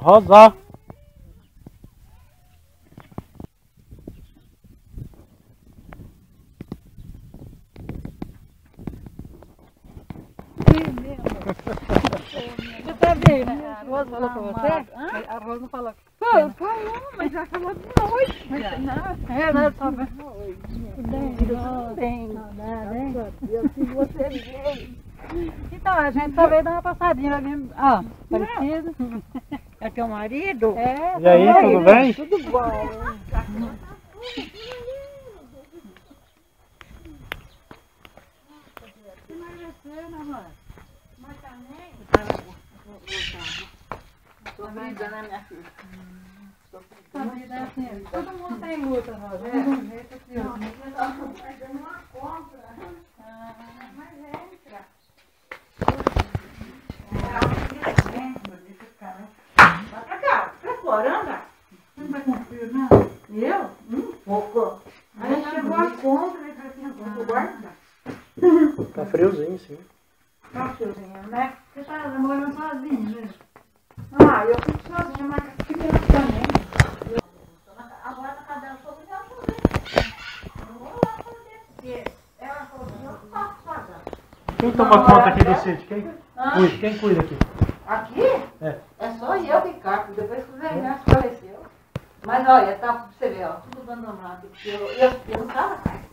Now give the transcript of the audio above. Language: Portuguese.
Rosa. Você tá vendo? A Rosa falou com você? A Rosa não falou. Falou, mas já falou de noite. É, né? Tá vendo? Bem. Você veio. Então, a gente só veio dar uma passadinha, ó, parecido. É teu marido? É. E aí, tudo bem? Tudo bom. Tô brigando, né, minha filha? Todo mundo tem luta, Rosa. É. Fazendo uma compra. Mas entra. Vai pra cá, tá explorando? Não vai com frio, não? Eu? Pouco. Aí chegou a compra, ele falou assim, eu guardo. Tá friozinho, sim. Tá friozinho, né? Você tá morando sozinho, né? Ah, eu fico sozinha, mas que tempo também. Agora na casa dela, sou obrigada a fazer. Eu vou lá fazer, porque ela falou assim, eu faço sozinha. Quem toma conta aqui do sítio? Quem cuida aqui? Aqui? É. É só eu ficar, porque depois que o Zé Inácio faleceu. Mas olha, tá pra você ver, ó, tudo abandonado. Porque eu não tava na casa.